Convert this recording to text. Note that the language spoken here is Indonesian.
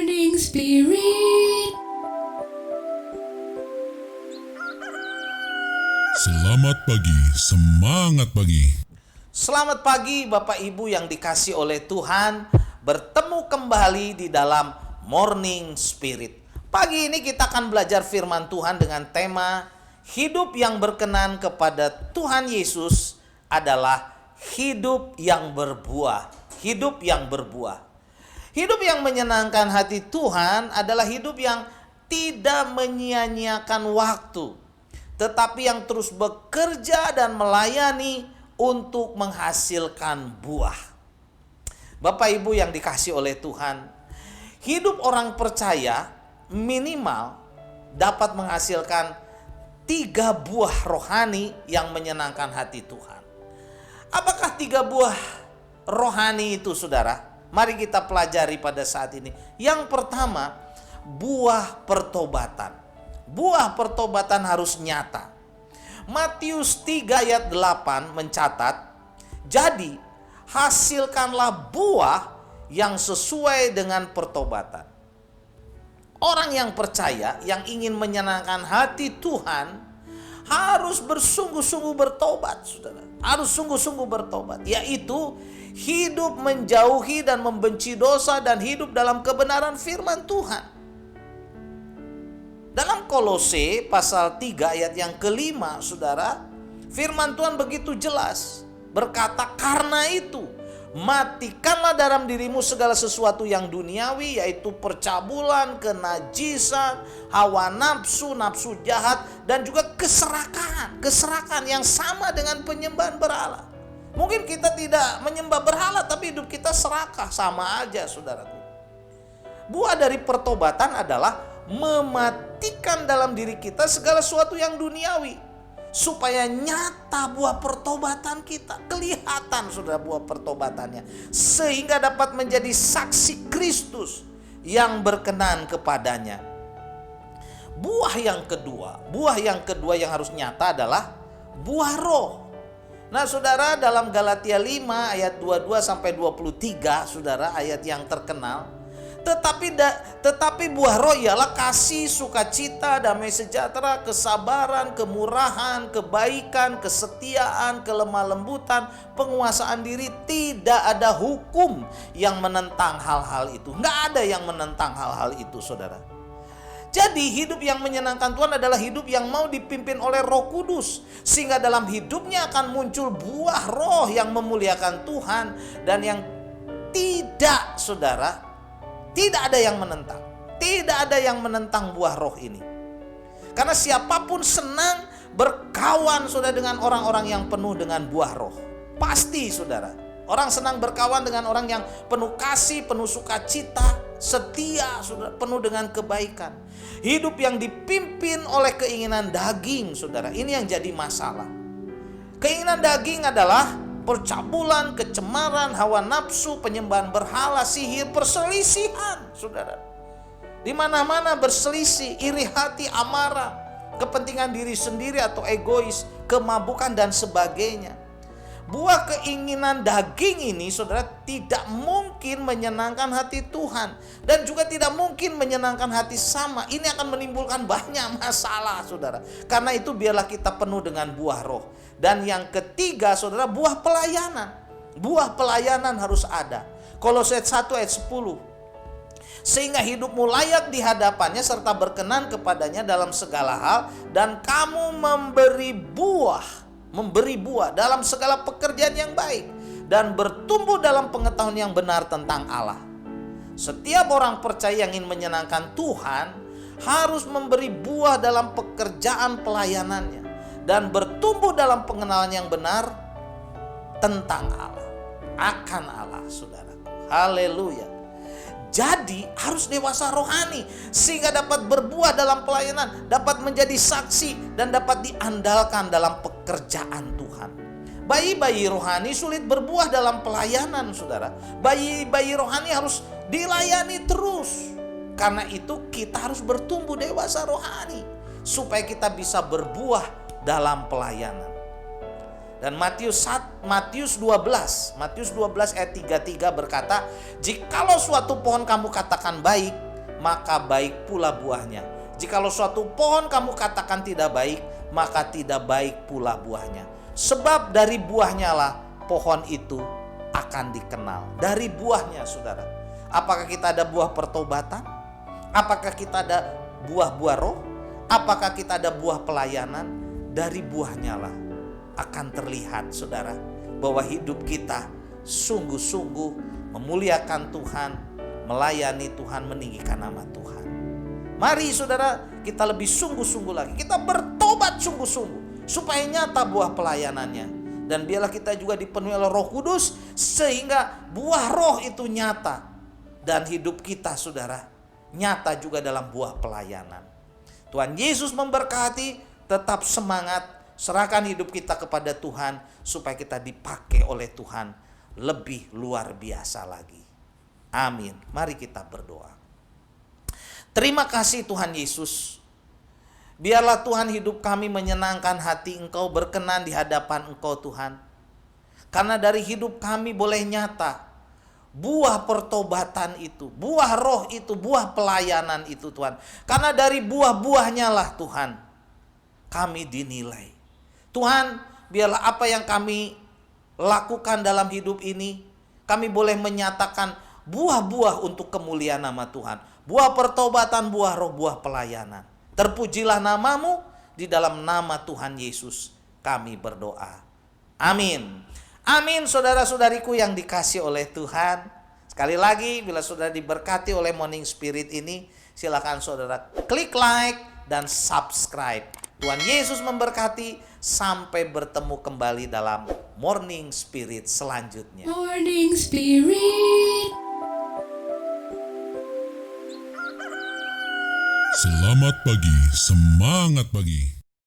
Morning Spirit. Selamat pagi, semangat pagi. Selamat pagi Bapak Ibu yang dikasih oleh Tuhan. Bertemu kembali di dalam Morning Spirit. Pagi ini kita akan belajar firman Tuhan dengan tema hidup yang berkenan kepada Tuhan Yesus adalah hidup yang berbuah. Hidup yang berbuah. Hidup yang menyenangkan hati Tuhan adalah hidup yang tidak menyia-nyiakan waktu, tetapi yang terus bekerja dan melayani untuk menghasilkan buah. Bapak Ibu yang dikasih oleh Tuhan, hidup orang percaya minimal dapat menghasilkan 3 buah rohani yang menyenangkan hati Tuhan. Apakah 3 buah rohani itu, saudara? Mari kita pelajari pada saat ini. Yang pertama, buah pertobatan. Buah pertobatan harus nyata. Matius 3 ayat 8 mencatat, jadi hasilkanlah buah yang sesuai dengan pertobatan. Orang yang percaya, yang ingin menyenangkan hati Tuhan, harus bersungguh-sungguh bertobat, saudara. Harus sungguh-sungguh bertobat, yaitu hidup menjauhi dan membenci dosa dan hidup dalam kebenaran firman Tuhan. Dalam Kolose pasal 3 ayat yang kelima, saudara, firman Tuhan begitu jelas berkata, karena itu matikanlah dalam dirimu segala sesuatu yang duniawi, yaitu percabulan, kenajisan, hawa nafsu, nafsu jahat, dan juga keserakahan. Keserakahan yang sama dengan penyembahan berhala. Mungkin kita tidak menyembah berhala, tapi hidup kita serakah, sama aja, saudaraku. Buah dari pertobatan adalah mematikan dalam diri kita segala sesuatu yang duniawi, supaya nyata buah pertobatan kita, kelihatan saudara buah pertobatannya, sehingga dapat menjadi saksi Kristus yang berkenan kepadanya. Buah yang kedua yang harus nyata adalah buah roh. Nah saudara, dalam Galatia 5 ayat 22 sampai 23, saudara, ayat yang terkenal, tetapi buah roh ialah kasih, sukacita, damai sejahtera, kesabaran, kemurahan, kebaikan, kesetiaan, kelemah lembutan, penguasaan diri. Tidak ada hukum yang menentang hal-hal itu. Nggak ada yang menentang hal-hal itu, saudara. Jadi hidup yang menyenangkan Tuhan adalah hidup yang mau dipimpin oleh Roh Kudus, sehingga dalam hidupnya akan muncul buah roh yang memuliakan Tuhan, dan yang tidak, saudara, tidak ada yang menentang. Tidak ada yang menentang buah roh ini. Karena siapapun senang berkawan, saudara, dengan orang-orang yang penuh dengan buah roh. Pasti, saudara, orang senang berkawan dengan orang yang penuh kasih, penuh sukacita, setia, saudara, penuh dengan kebaikan. Hidup yang dipimpin oleh keinginan daging, saudara, ini yang jadi masalah. Keinginan daging adalah percabulan, kecemaran, hawa nafsu, penyembahan berhala, sihir, perselisihan, saudara. Di mana-mana berselisih, iri hati, amarah, kepentingan diri sendiri atau egois, kemabukan dan sebagainya. Buah keinginan daging ini, saudara, tidak mungkin menyenangkan hati Tuhan, dan juga tidak mungkin menyenangkan hati sama. Ini akan menimbulkan banyak masalah, saudara. Karena itu biarlah kita penuh dengan buah roh. Dan yang ketiga, saudara, buah pelayanan. Buah pelayanan harus ada. Kolose 1 ayat 10. Sehingga hidupmu layak di hadapannya serta berkenan kepadanya dalam segala hal, dan kamu memberi buah dalam segala pekerjaan yang baik, dan bertumbuh dalam pengetahuan yang benar tentang Allah. Setiap orang percaya yang ingin menyenangkan Tuhan harus memberi buah dalam pekerjaan pelayanannya, dan bertumbuh dalam pengenalan yang benar tentang Allah, akan Allah, saudara. Haleluya. Jadi harus dewasa rohani, sehingga dapat berbuah dalam pelayanan, dapat menjadi saksi, dan dapat diandalkan dalam pekerjaan Tuhan. Bayi-bayi rohani sulit berbuah dalam pelayanan, saudara. Bayi-bayi rohani harus dilayani terus. Karena itu kita harus bertumbuh dewasa rohani, supaya kita bisa berbuah dalam pelayanan. Dan Matius 12 ayat 33 berkata, jikalau suatu pohon kamu katakan baik, maka baik pula buahnya. Jikalau suatu pohon kamu katakan tidak baik, maka tidak baik pula buahnya. Sebab dari buahnya lah pohon itu akan dikenal. Dari buahnya, saudara. Apakah kita ada buah pertobatan? Apakah kita ada buah-buah roh? Apakah kita ada buah pelayanan? Dari buahnya lah akan terlihat, saudara, bahwa hidup kita sungguh-sungguh memuliakan Tuhan, melayani Tuhan, meninggikan nama Tuhan. Mari saudara, kita lebih sungguh-sungguh lagi. Kita bertobat sungguh-sungguh supaya nyata buah pelayanannya. Dan biarlah kita juga dipenuhi oleh Roh Kudus sehingga buah roh itu nyata. Dan hidup kita, saudara, nyata juga dalam buah pelayanan. Tuhan Yesus memberkati, tetap semangat, serahkan hidup kita kepada Tuhan supaya kita dipakai oleh Tuhan lebih luar biasa lagi. Amin. Mari kita berdoa. Terima kasih Tuhan Yesus. Biarlah Tuhan hidup kami menyenangkan hati Engkau, berkenan di hadapan Engkau Tuhan. Karena dari hidup kami boleh nyata buah pertobatan itu, buah roh itu, buah pelayanan itu Tuhan. Karena dari buah-buahnya lah Tuhan kami dinilai. Tuhan, biarlah apa yang kami lakukan dalam hidup ini, kami boleh menyatakan buah-buah untuk kemuliaan nama Tuhan. Buah pertobatan, buah roh, buah pelayanan. Terpujilah namamu, di dalam nama Tuhan Yesus kami berdoa. Amin. Amin, saudara-saudariku yang dikasih oleh Tuhan. Sekali lagi, bila saudara diberkati oleh Morning Spirit ini, silakan saudara klik like dan subscribe. Tuhan Yesus memberkati. Sampai bertemu kembali dalam Morning Spirit selanjutnya. Morning Spirit. Selamat pagi, semangat pagi.